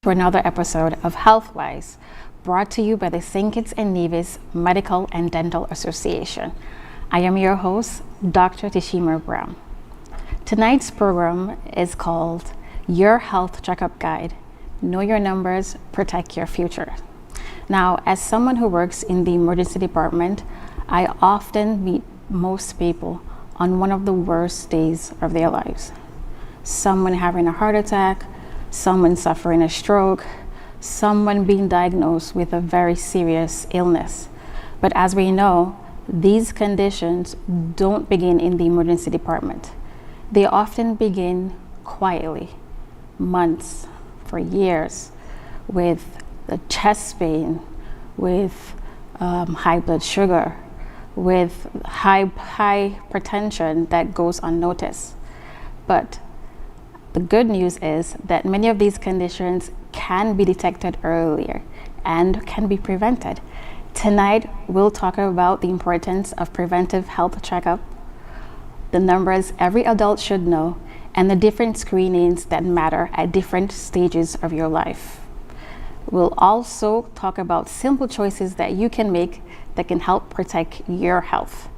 to another episode of Healthwise, brought to you by the St. Kitts and Nevis Medical and Dental Association. I am your host, Dr. Tishima Browne. Tonight's program is called Your Health Checkup Guide. Know your numbers, protect your future. Now, as someone who works in the emergency department, I often meet most people on one of the worst days of their lives. Someone having a heart attack, someone suffering a stroke, someone being diagnosed with a very serious illness. But as we know, these conditions don't begin in the emergency department. They often begin quietly, months, for years, with the chest pain, with high blood sugar, with high hypertension that goes unnoticed. But the good news is that many of these conditions can be detected earlier and can be prevented. Tonight, we'll talk about the importance of preventive health checkup, the numbers every adult should know, and the different screenings that matter at different stages of your life. We'll also talk about simple choices that you can make that can help protect your health.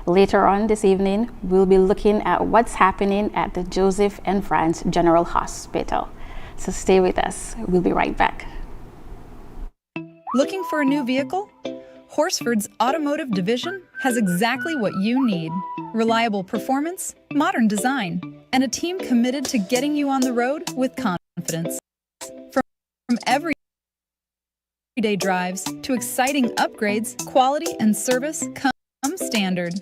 Later on this evening, we'll be looking at what's happening at the Joseph and France General Hospital. So stay with us. We'll be right back. Looking for a new vehicle? Horsford's automotive division has exactly what you need. Reliable performance, modern design, and a team committed to getting you on the road with confidence. From everyday drives to exciting upgrades, quality and service come standard.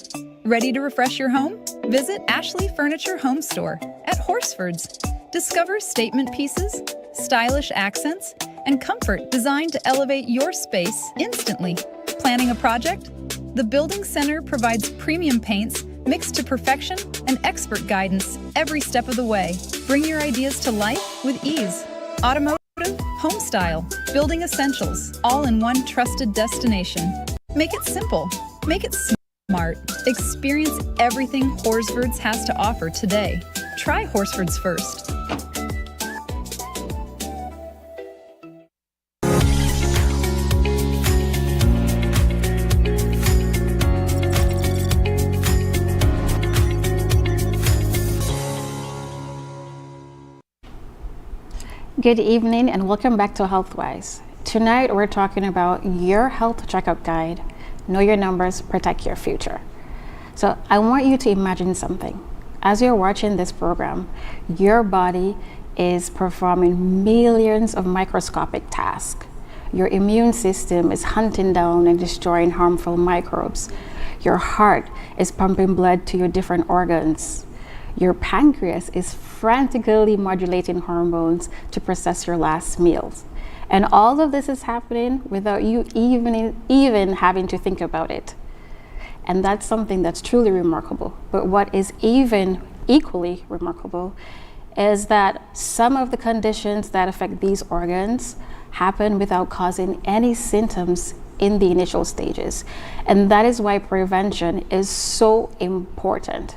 Ready to refresh your home? Visit Ashley Furniture Home Store at Horsford's. Discover statement pieces, stylish accents, and comfort designed to elevate your space instantly. Planning a project? The Building Center provides premium paints mixed to perfection and expert guidance every step of the way. Bring your ideas to life with ease. Automotive, home style, building essentials, all in one trusted destination. Make it simple. Make it smart. Experience everything Horsford's has to offer today. Try Horsford's first. Good evening and welcome back to Healthwise. Tonight we're talking about your health checkup guide. Know your numbers, protect your future. So I want you to imagine something. As you're watching this program, your body is performing millions of microscopic tasks. Your immune system is hunting down and destroying harmful microbes. Your heart is pumping blood to your different organs. Your pancreas is frantically modulating hormones to process your last meals. And all of this is happening without you even having to think about it. And that's something that's truly remarkable. But what is even equally remarkable is that some of the conditions that affect these organs happen without causing any symptoms in the initial stages. And that is why prevention is so important.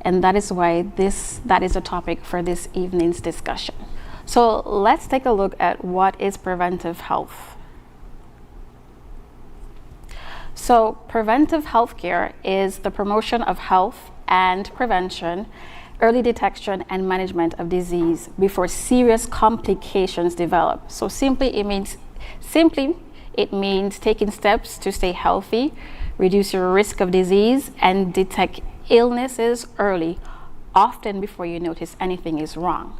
And that is why that is a topic for this evening's discussion. So let's take a look at what is preventive health. So preventive healthcare is the promotion of health and prevention, early detection and management of disease before serious complications develop. So it means taking steps to stay healthy, reduce your risk of disease, and detect illnesses early, often before you notice anything is wrong.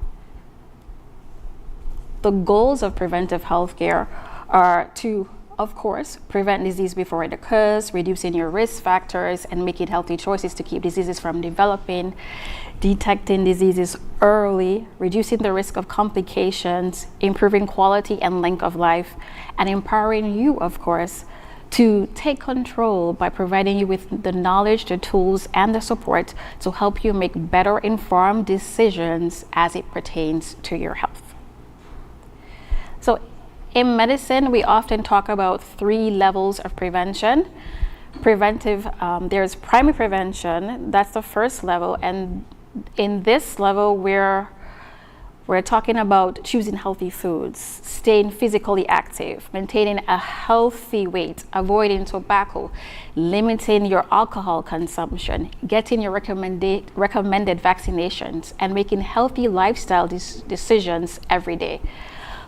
The goals of preventive healthcare are to, of course, prevent disease before it occurs, reducing your risk factors, and making healthy choices to keep diseases from developing, detecting diseases early, reducing the risk of complications, improving quality and length of life, and empowering you, of course, to take control by providing you with the knowledge, the tools, and the support to help you make better informed decisions as it pertains to your health. So in medicine, we often talk about 3 levels of prevention. There's primary prevention, that's the first level, and in this level we're We're talking about choosing healthy foods, staying physically active, maintaining a healthy weight, avoiding tobacco, limiting your alcohol consumption, getting your recommended vaccinations, and making healthy lifestyle decisions every day.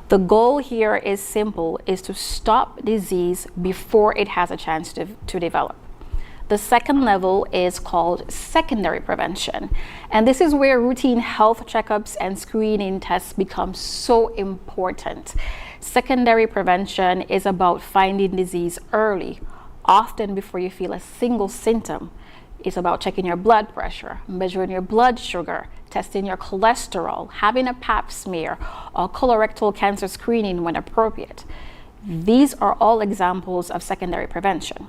The goal here is simple, is to stop disease before it has a chance to develop. The second level is called secondary prevention. And this is where routine health checkups and screening tests become so important. Secondary prevention is about finding disease early, often before you feel a single symptom. It's about checking your blood pressure, measuring your blood sugar, testing your cholesterol, having a pap smear, or colorectal cancer screening when appropriate. These are all examples of secondary prevention.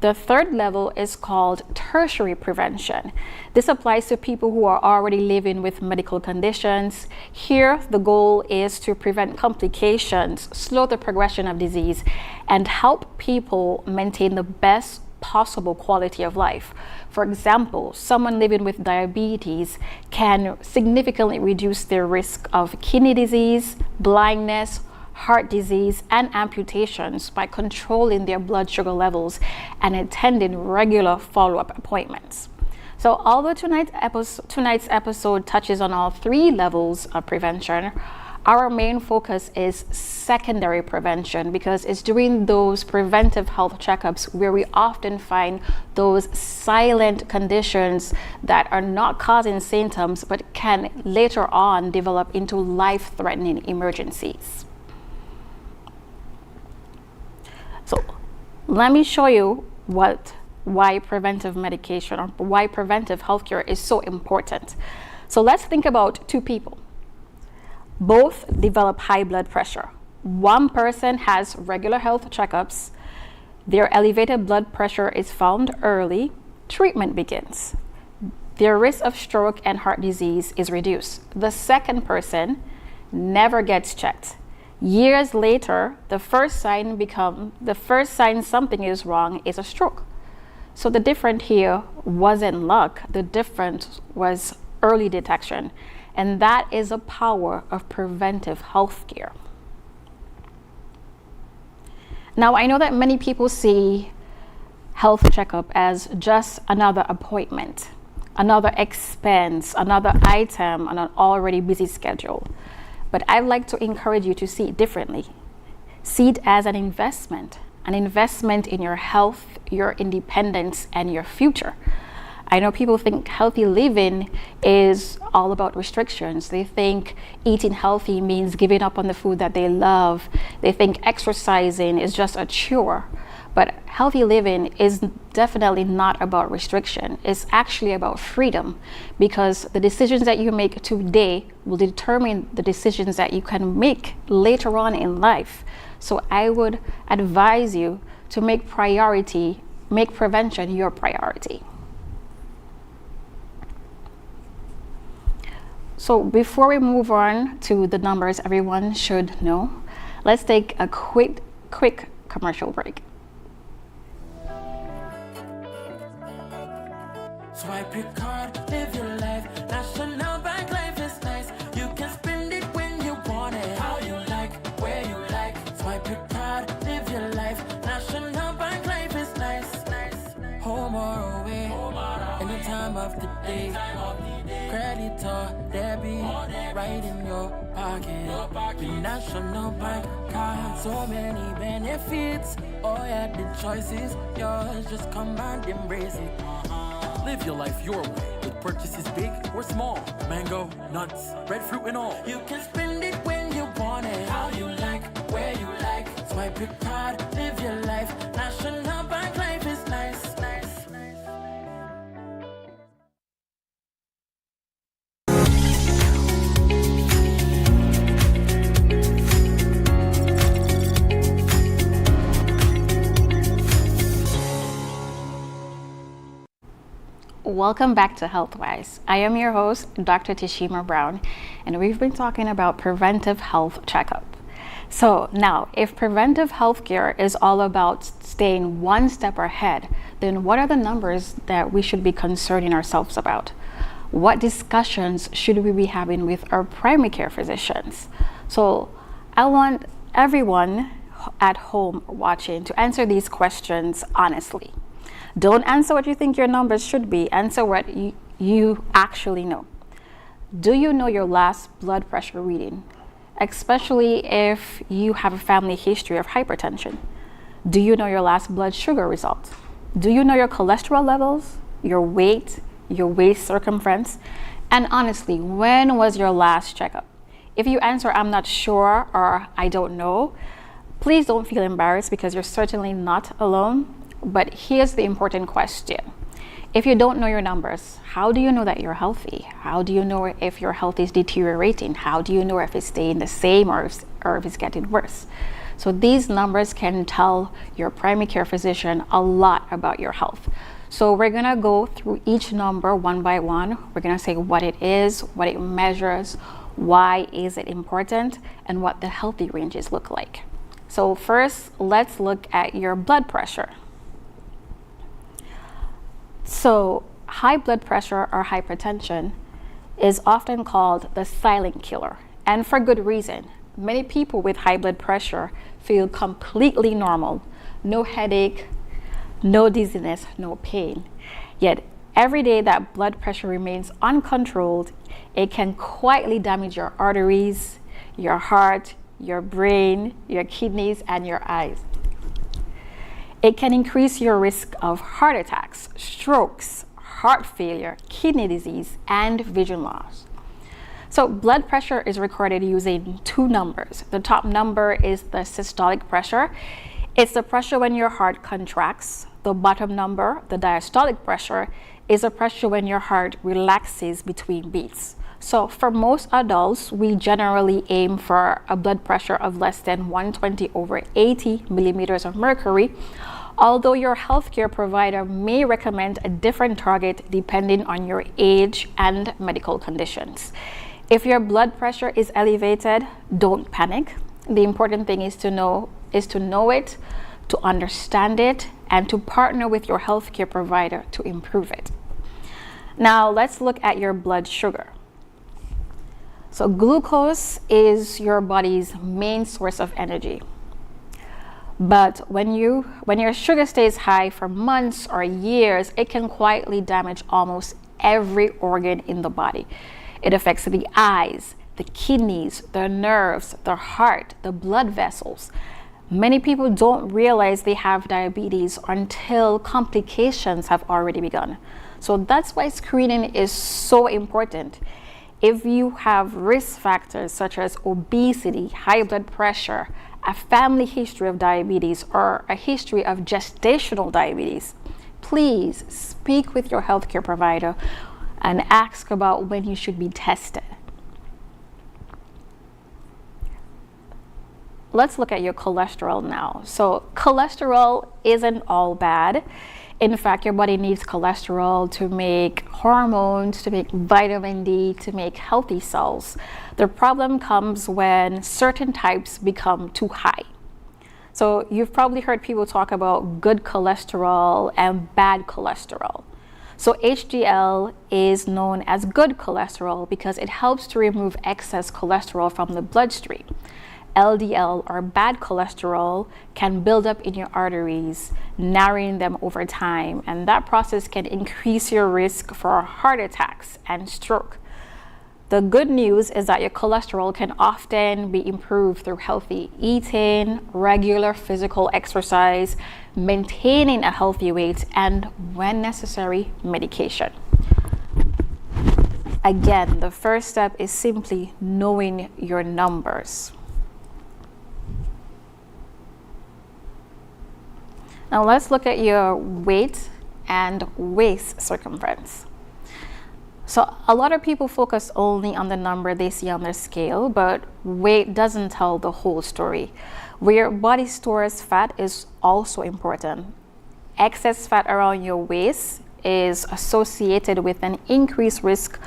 The third level is called tertiary prevention. This applies to people who are already living with medical conditions. Here, the goal is to prevent complications, slow the progression of disease, and help people maintain the best possible quality of life. For example, someone living with diabetes can significantly reduce their risk of kidney disease, blindness, heart disease, and amputations by controlling their blood sugar levels and attending regular follow-up appointments. So although tonight's episode touches on all three levels of prevention, our main focus is secondary prevention, because it's during those preventive health checkups where we often find those silent conditions that are not causing symptoms but can later on develop into life-threatening emergencies. So let me show you why preventive medication or why preventive healthcare is so important. So let's think about two people. Both develop high blood pressure. One person has regular health checkups. Their elevated blood pressure is found early. Treatment begins. Their risk of stroke and heart disease is reduced. The second person never gets checked. Years later, the first sign something is wrong is a stroke. So the difference here wasn't luck. The difference was early detection. And that is the power of preventive health care. Now, I know that many people see health checkup as just another appointment, another expense, another item on an already busy schedule. But I'd like to encourage you to see it differently. See it as an investment in your health, your independence, and your future. I know people think healthy living is all about restrictions. They think eating healthy means giving up on the food that they love. They think exercising is just a chore. But healthy living is definitely not about restriction. It's actually about freedom, because the decisions that you make today will determine the decisions that you can make later on in life. So I would advise you to make prevention your priority. So before we move on to the numbers everyone should know, let's take a quick commercial break. Swipe your card, live your life. National Bank Life is nice. You can spend it when you want it, how you like, where you like. Swipe your card, live your life. National Bank Life is nice. Home or away, any time of the day. Credit or debit, right in your pocket. With National Bank card, so many benefits. Oh yeah, the choice is yours. Just come and embrace it. Live your life your way with purchases big or small. Mango, nuts, breadfruit and all. You can spend it when you want it, how you like, where you like. Swipe your card, live your life. National Bank Life is nice. Welcome back to HealthWise. I am your host, Dr. Tishima Browne, and we've been talking about preventive health checkup. So now, if preventive healthcare is all about staying one step ahead, then what are the numbers that we should be concerning ourselves about? What discussions should we be having with our primary care physicians? So I want everyone at home watching to answer these questions honestly. Don't answer what you think your numbers should be, answer what you actually know. Do you know your last blood pressure reading? Especially if you have a family history of hypertension. Do you know your last blood sugar results? Do you know your cholesterol levels, your weight, your waist circumference? And honestly, when was your last checkup? If you answer, I'm not sure or I don't know, please don't feel embarrassed because you're certainly not alone. But here's the important question. If you don't know your numbers, how do you know that you're healthy? How do you know if your health is deteriorating? How do you know if it's staying the same or if it's getting worse? So these numbers can tell your primary care physician a lot about your health. So we're gonna go through each number one by one. We're gonna say what it is, what it measures, why is it important, and what the healthy ranges look like. So first, let's look at your blood pressure. So high blood pressure or hypertension is often called the silent killer, and for good reason. Many people with high blood pressure feel completely normal, no headache, no dizziness, no pain. Yet every day that blood pressure remains uncontrolled, it can quietly damage your arteries, your heart, your brain, your kidneys, and your eyes. It can increase your risk of heart attacks, strokes, heart failure, kidney disease, and vision loss. So blood pressure is recorded using two numbers. The top number is the systolic pressure. It's the pressure when your heart contracts. The bottom number, the diastolic pressure, is the pressure when your heart relaxes between beats. So for most adults, we generally aim for a blood pressure of less than 120/80 millimeters of mercury, although your healthcare provider may recommend a different target depending on your age and medical conditions. If your blood pressure is elevated, don't panic. The important thing is to know it, to understand it, and to partner with your healthcare provider to improve it. Now let's look at your blood sugar. So glucose is your body's main source of energy. But when your sugar stays high for months or years, it can quietly damage almost every organ in the body. It affects the eyes, the kidneys, the nerves, the heart, the blood vessels. Many people don't realize they have diabetes until complications have already begun. So that's why screening is so important. If you have risk factors such as obesity, high blood pressure, a family history of diabetes, or a history of gestational diabetes, please speak with your healthcare provider and ask about when you should be tested. Let's look at your cholesterol now. So cholesterol isn't all bad. In fact, your body needs cholesterol to make hormones, to make vitamin D, to make healthy cells. The problem comes when certain types become too high. So you've probably heard people talk about good cholesterol and bad cholesterol. So HDL is known as good cholesterol because it helps to remove excess cholesterol from the bloodstream. LDL, or bad cholesterol, can build up in your arteries, narrowing them over time, and that process can increase your risk for heart attacks and stroke. The good news is that your cholesterol can often be improved through healthy eating, regular physical exercise, maintaining a healthy weight, and when necessary, medication. Again, the first step is simply knowing your numbers. Now let's look at your weight and waist circumference. So a lot of people focus only on the number they see on their scale, but weight doesn't tell the whole story. Where your body stores fat is also important. Excess fat around your waist is associated with an increased risk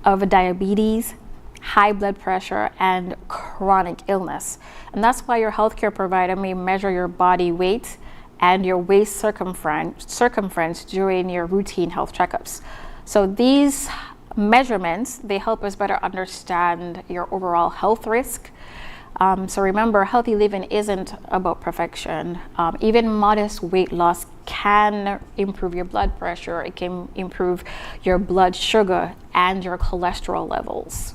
of diabetes, high blood pressure, and chronic illness. And that's why your healthcare provider may measure your body weight and your waist circumference during your routine health checkups. So these measurements, they help us better understand your overall health risk. So remember, healthy living isn't about perfection. Even modest weight loss can improve your blood pressure. It can improve your blood sugar and your cholesterol levels.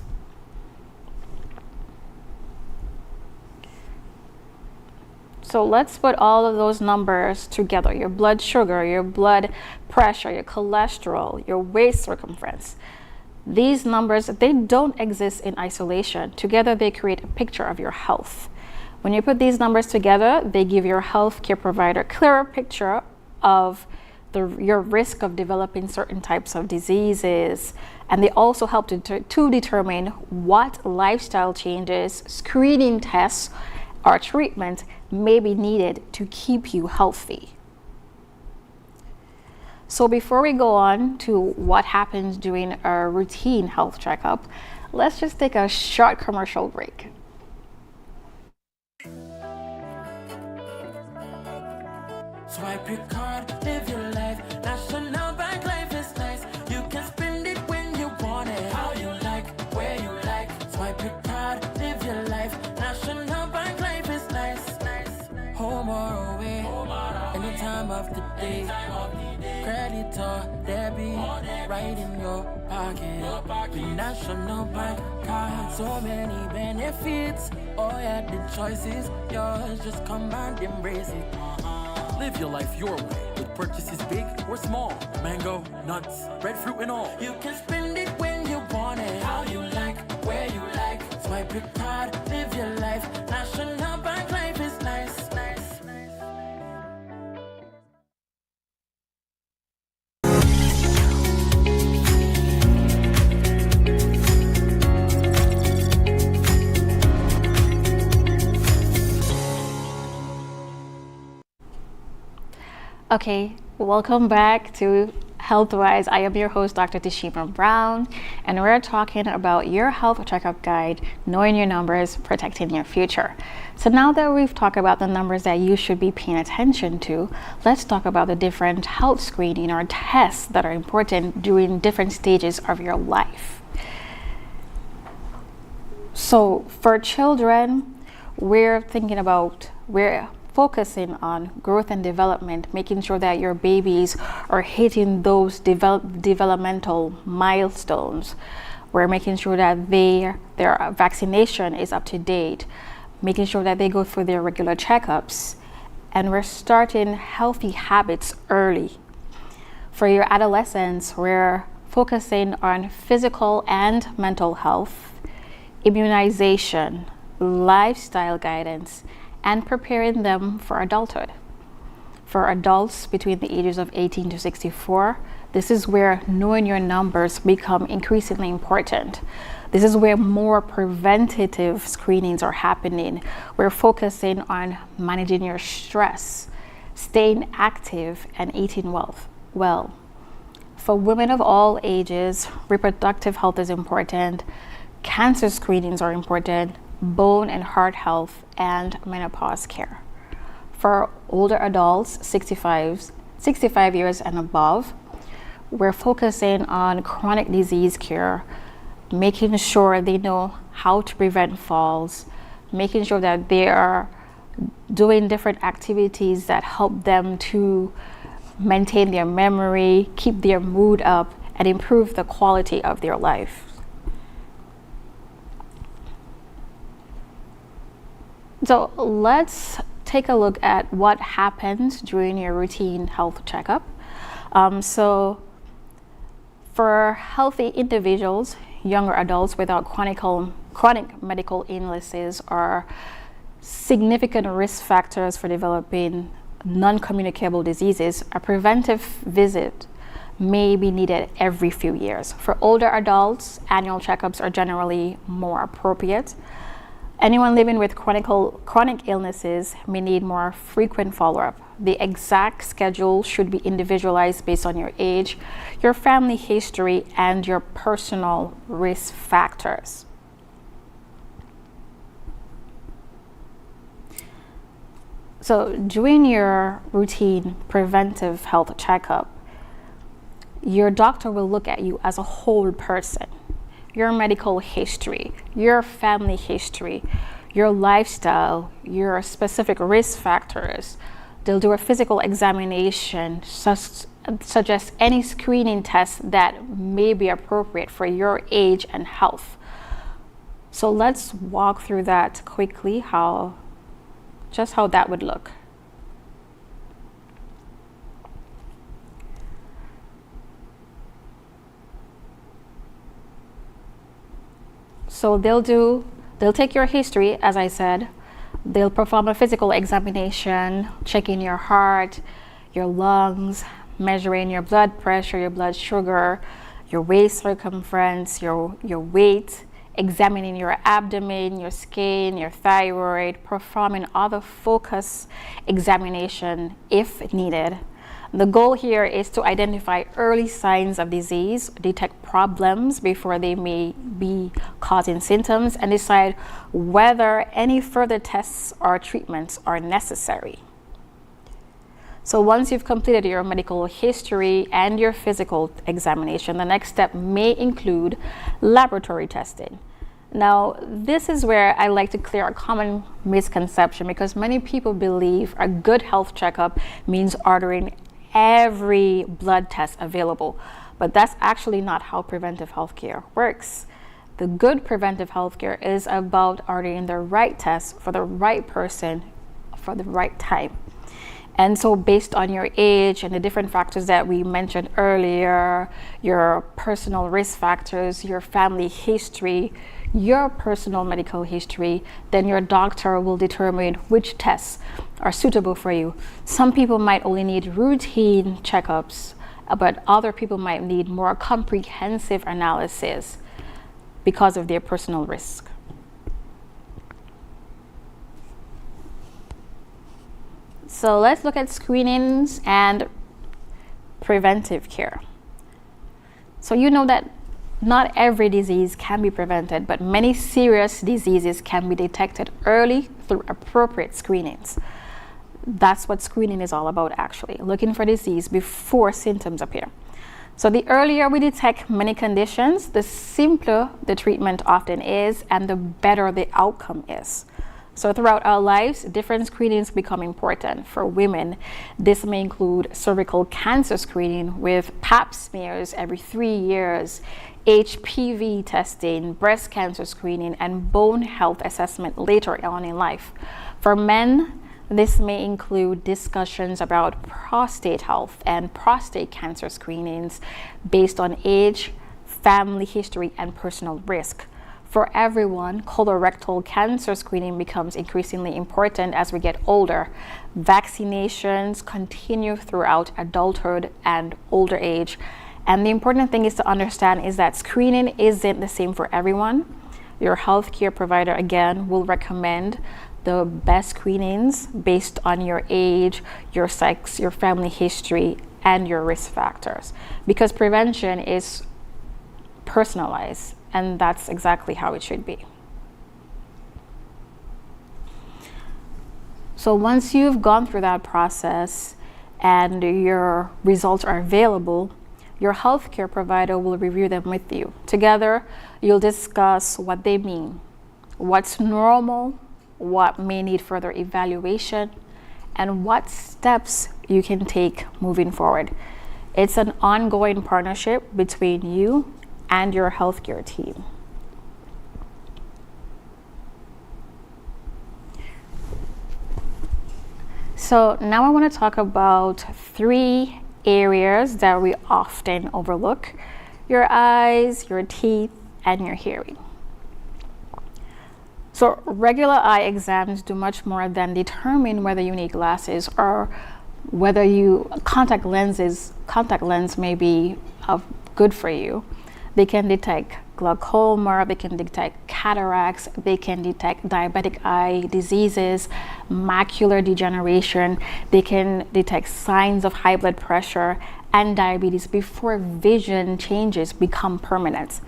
So let's put all of those numbers together: your blood sugar, your blood pressure, your cholesterol, your waist circumference. These numbers, they don't exist in isolation. Together, they create a picture of your health. When you put these numbers together, they give your healthcare provider a clearer picture of your risk of developing certain types of diseases. And they also help to determine what lifestyle changes, screening tests, or treatment may be needed to keep you healthy. So before we go on to what happens during a routine health checkup, let's just take a short commercial break. Swipe your card, live your life. National Bank life is nice. You can spend it when you want it. How you like, where you like. Swipe your card, live your life. National Bank life is nice. Home or away, any time of the day. Credit or debit, right in your pocket. The National Bank card, so many benefits. Oh yeah, the choice is yours. Just come and embrace it. Live your life your way with purchases big or small. Mango, nuts, breadfruit and all. You can spend it when you want it. How you like, where you like. Swipe your card, live your life. National Bank life is nice. Okay, welcome back to Healthwise. I am your host, Dr. Tishima Browne, and we're talking about your health checkup guide, knowing your numbers, protecting your future. So now that we've talked about the numbers that you should be paying attention to, let's talk about the different health screening or tests that are important during different stages of your life. So for children, we're focusing on growth and development, making sure that your babies are hitting those developmental milestones. We're making sure that their vaccination is up to date, making sure that they go through their regular checkups, and we're starting healthy habits early. For your adolescents, we're focusing on physical and mental health, immunization, lifestyle guidance, and preparing them for adulthood. For adults between the ages of 18 to 64, this is where knowing your numbers become increasingly important. This is where more preventative screenings are happening. We're focusing on managing your stress, staying active, and eating well. For women of all ages, reproductive health is important, cancer screenings are important, bone and heart health, and menopause care. For older adults, 65 years and above, we're focusing on chronic disease care, making sure they know how to prevent falls, making sure that they are doing different activities that help them to maintain their memory, keep their mood up, and improve the quality of their life. So let's take a look at what happens during your routine health checkup. So for healthy individuals, younger adults without chronic medical illnesses or significant risk factors for developing non-communicable diseases, a preventive visit may be needed every few years. For older adults, annual checkups are generally more appropriate. Anyone living with chronic illnesses may need more frequent follow-up. The exact schedule should be individualized based on your age, your family history, and your personal risk factors. So during your routine preventive health checkup, your doctor will look at you as a whole person. Your medical history, your family history, your lifestyle, your specific risk factors. They'll do a physical examination, suggest any screening test that may be appropriate for your age and health. So let's walk through that quickly, just how that would look. So they'll take your history, as I said. They'll perform a physical examination, checking your heart, your lungs, measuring your blood pressure, your blood sugar, your waist circumference, your weight, examining your abdomen, your skin, your thyroid, performing other focus examination if needed. The goal here is to identify early signs of disease, detect problems before they may be causing symptoms, and decide whether any further tests or treatments are necessary. So once you've completed your medical history and your physical examination, the next step may include laboratory testing. Now, this is where I like to clear a common misconception, because many people believe a good health checkup means ordering every blood test available, but that's actually not how preventive healthcare works. The good preventive healthcare is about ordering the right test for the right person for the right time. And so based on your age and the different factors that we mentioned earlier, your personal risk factors, your family history, your personal medical history, then your doctor will determine which tests are suitable for you. Some people might only need routine checkups, but other people might need more comprehensive analysis because of their personal risk. So let's look at screenings and preventive care. So you know that not every disease can be prevented, but many serious diseases can be detected early through appropriate screenings. That's what screening is all about, actually, looking for disease before symptoms appear. So the earlier we detect many conditions, the simpler the treatment often is, and the better the outcome is. So throughout our lives, different screenings become important. For women, this may include cervical cancer screening with pap smears every 3 years, HPV testing, breast cancer screening, and bone health assessment later on in life. For men, this may include discussions about prostate health and prostate cancer screenings based on age, family history, and personal risk. For everyone, colorectal cancer screening becomes increasingly important as we get older. Vaccinations continue throughout adulthood and older age. And the important thing is to understand is that screening isn't the same for everyone. Your healthcare provider, again, will recommend the best screenings based on your age, your sex, your family history, and your risk factors. Because prevention is personalized, and that's exactly how it should be. So once you've gone through that process and your results are available, your healthcare provider will review them with you. Together, you'll discuss what they mean, what's normal, what may need further evaluation, and what steps you can take moving forward. It's an ongoing partnership between you and your healthcare team. So now I want to talk about 3 areas that we often overlook: your eyes, your teeth, and your hearing. So regular eye exams do much more than determine whether you need glasses or whether contact lens may be good for you. They can detect glaucoma, they can detect cataracts, they can detect diabetic eye diseases, macular degeneration, they can detect signs of high blood pressure and diabetes before vision changes become permanent.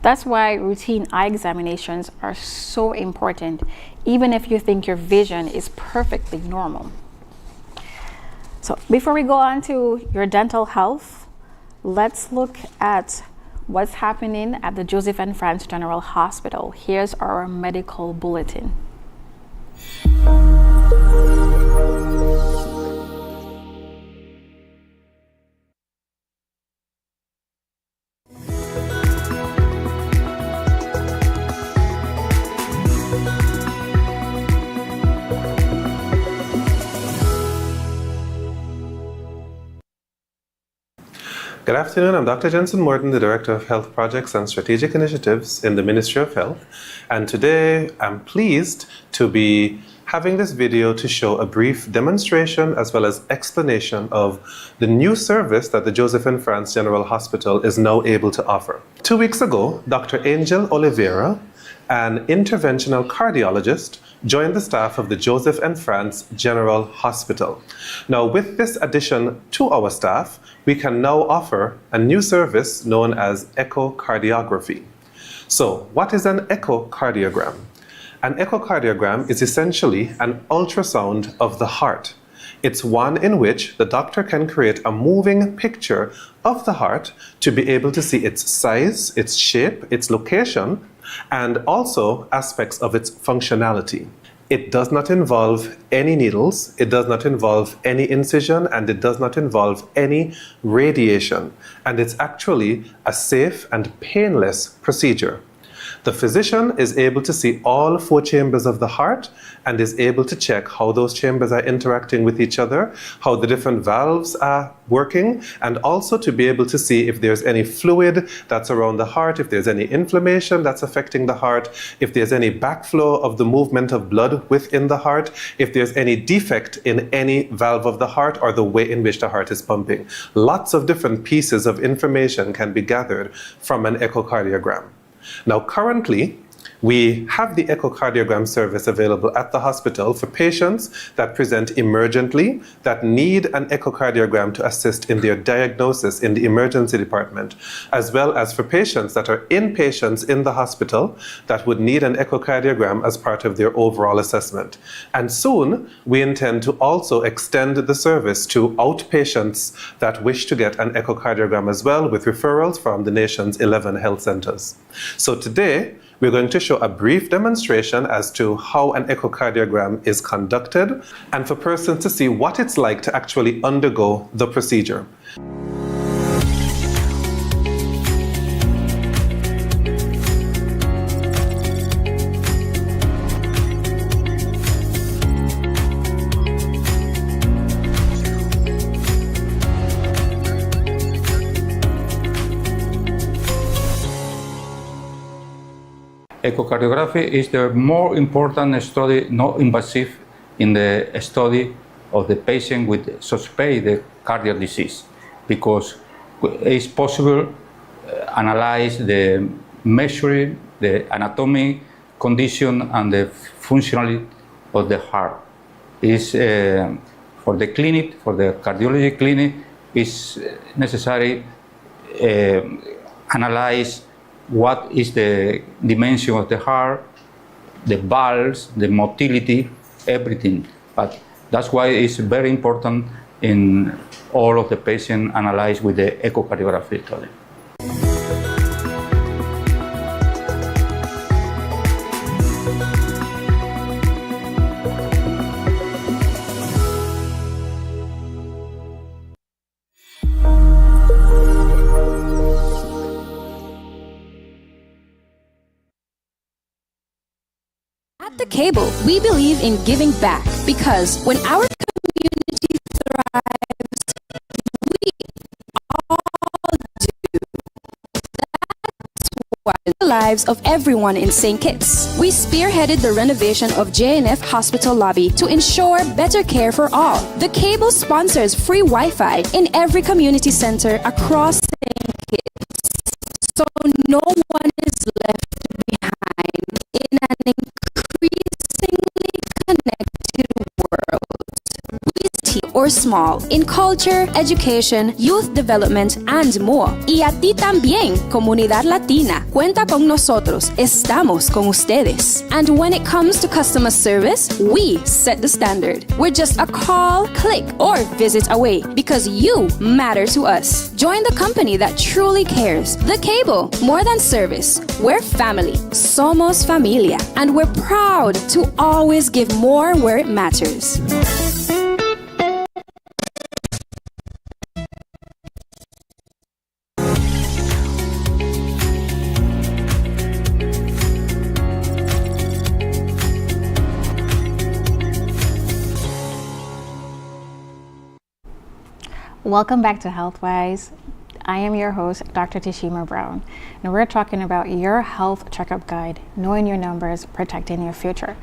That's why routine eye examinations are so important, even if you think your vision is perfectly normal. So before we go on to your dental health, let's look at what's happening at the Joseph and France General Hospital. Here's our medical bulletin. Good afternoon, I'm Dr. Jensen Morton, the Director of Health Projects and Strategic Initiatives in the Ministry of Health. And today I'm pleased to be having this video to show a brief demonstration as well as explanation of the new service that the Joseph and France General Hospital is now able to offer. 2 weeks ago, Dr. Angel Oliveira, an interventional cardiologist, joined the staff of the Joseph and France General Hospital. Now, with this addition to our staff, we can now offer a new service known as echocardiography. So, what is an echocardiogram? An echocardiogram is essentially an ultrasound of the heart. It's one in which the doctor can create a moving picture of the heart to be able to see its size, its shape, its location, and also aspects of its functionality. It does not involve any needles, it does not involve any incision, and it does not involve any radiation. And it's actually a safe and painless procedure. The physician is able to see all 4 chambers of the heart and is able to check how those chambers are interacting with each other, how the different valves are working, and also to be able to see if there's any fluid that's around the heart, if there's any inflammation that's affecting the heart, if there's any backflow of the movement of blood within the heart, if there's any defect in any valve of the heart or the way in which the heart is pumping. Lots of different pieces of information can be gathered from an echocardiogram. Now, currently, we have the echocardiogram service available at the hospital for patients that present emergently, that need an echocardiogram to assist in their diagnosis in the emergency department, as well as for patients that are inpatients in the hospital that would need an echocardiogram as part of their overall assessment. And soon, we intend to also extend the service to outpatients that wish to get an echocardiogram as well, with referrals from the nation's 11 health centers. So today, we're going to show a brief demonstration as to how an echocardiogram is conducted and for persons to see what it's like to actually undergo the procedure. Echocardiography is the more important study, not invasive, in the study of the patient with suspected cardiac disease, because it's possible analyze the measuring the anatomic condition and the functionality of the heart. Is for the clinic, for the cardiology clinic, is necessary analyze what is the dimension of the heart, the valves, the motility, everything. But that's why it's very important in all of the patients analyzed with the echocardiography study. At The Cable, we believe in giving back because when our community thrives, we all do. That's why the lives of everyone in St. Kitts. We spearheaded the renovation of JNF Hospital lobby to ensure better care for all. The Cable sponsors free Wi-Fi in every community center across St. Kitts, so no one is left behind in an increasingly connected world. We see or or small, in culture, education, youth development, and more. Y a ti también, comunidad latina. Cuenta con nosotros. Estamos con ustedes. And when it comes to customer service, we set the standard. We're just a call, click, or visit away because you matter to us. Join the company that truly cares. The Cable. More than service. We're family. Somos familia. And we're proud to always give more where it matters. Welcome back to HealthWise. I am your host, Dr. Tishima Browne, and we're talking about your health checkup guide, knowing your numbers, protecting your future.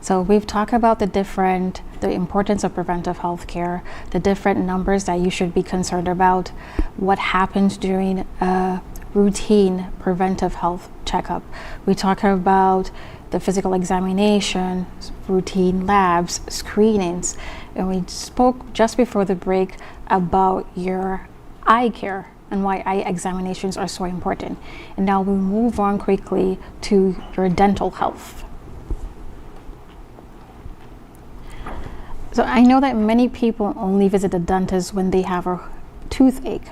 So we've talked about the importance of preventive health care, the different numbers that you should be concerned about, what happens during a routine preventive health checkup. We talk about the physical examination, routine labs, screenings, and we spoke just before the break about your eye care and why eye examinations are so important. And now we'll move on quickly to your dental health. So I know that many people only visit the dentist when they have a toothache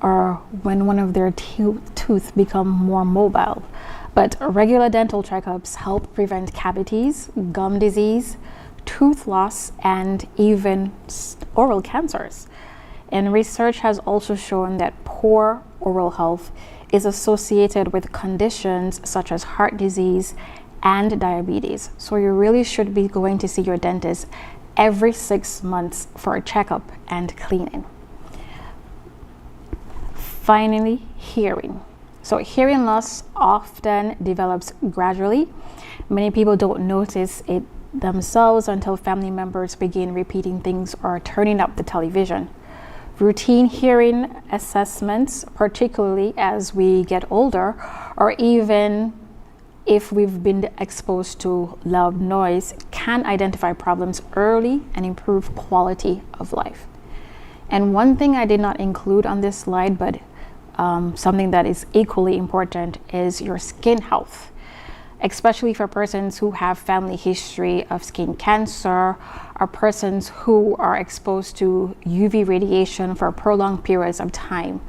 or when one of their tooth become more mobile. But regular dental checkups help prevent cavities, gum disease, tooth loss, and even oral cancers. And research has also shown that poor oral health is associated with conditions such as heart disease and diabetes. So you really should be going to see your dentist every 6 months for a checkup and cleaning. Finally, hearing. So hearing loss often develops gradually. Many people don't notice it themselves until family members begin repeating things or turning up the television. Routine hearing assessments, particularly as we get older, or even if we've been exposed to loud noise, can identify problems early and improve quality of life. And one thing I did not include on this slide, but something that is equally important, is your skin health, especially for persons who have family history of skin cancer or persons who are exposed to UV radiation for prolonged periods of time.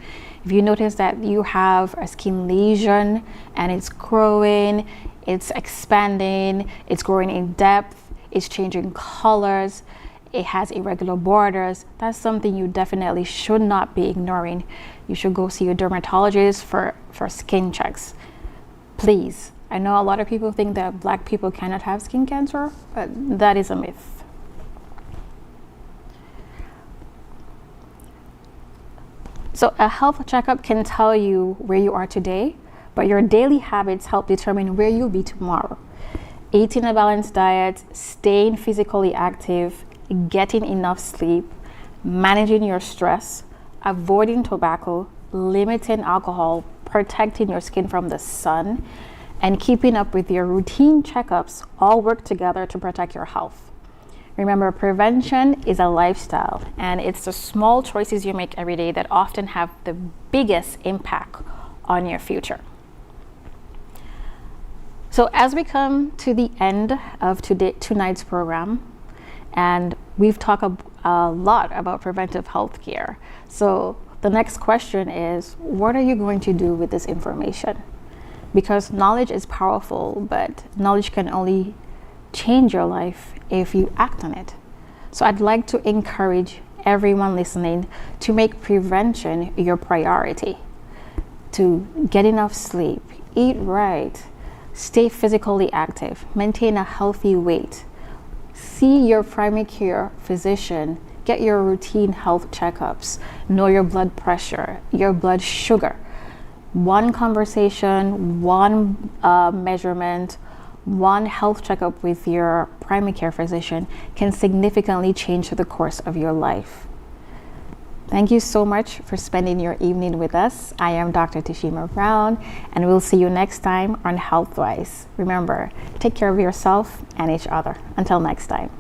If you notice that you have a skin lesion and it's growing, it's expanding, it's growing in depth, it's changing colors, it has irregular borders, that's something you definitely should not be ignoring. You should go see a dermatologist for skin checks. Please. I know a lot of people think that Black people cannot have skin cancer, but that is a myth. So a health checkup can tell you where you are today, but your daily habits help determine where you'll be tomorrow. Eating a balanced diet, staying physically active, getting enough sleep, managing your stress, avoiding tobacco, limiting alcohol, protecting your skin from the sun, and keeping up with your routine checkups all work together to protect your health. Remember, prevention is a lifestyle, and it's the small choices you make every day that often have the biggest impact on your future. So as we come to the end of tonight's program, and we've talked a lot about preventive health care. So the next question is, what are you going to do with this information? Because knowledge is powerful, but knowledge can only change your life if you act on it. So I'd like to encourage everyone listening to make prevention your priority, to get enough sleep, eat right, stay physically active, maintain a healthy weight, see your primary care physician, get your routine health checkups, know your blood pressure, your blood sugar. One conversation, one measurement, one health checkup with your primary care physician can significantly change the course of your life. Thank you so much for spending your evening with us. I am Dr. Tishima Browne, and we'll see you next time on HealthWise. Remember, take care of yourself and each other. Until next time.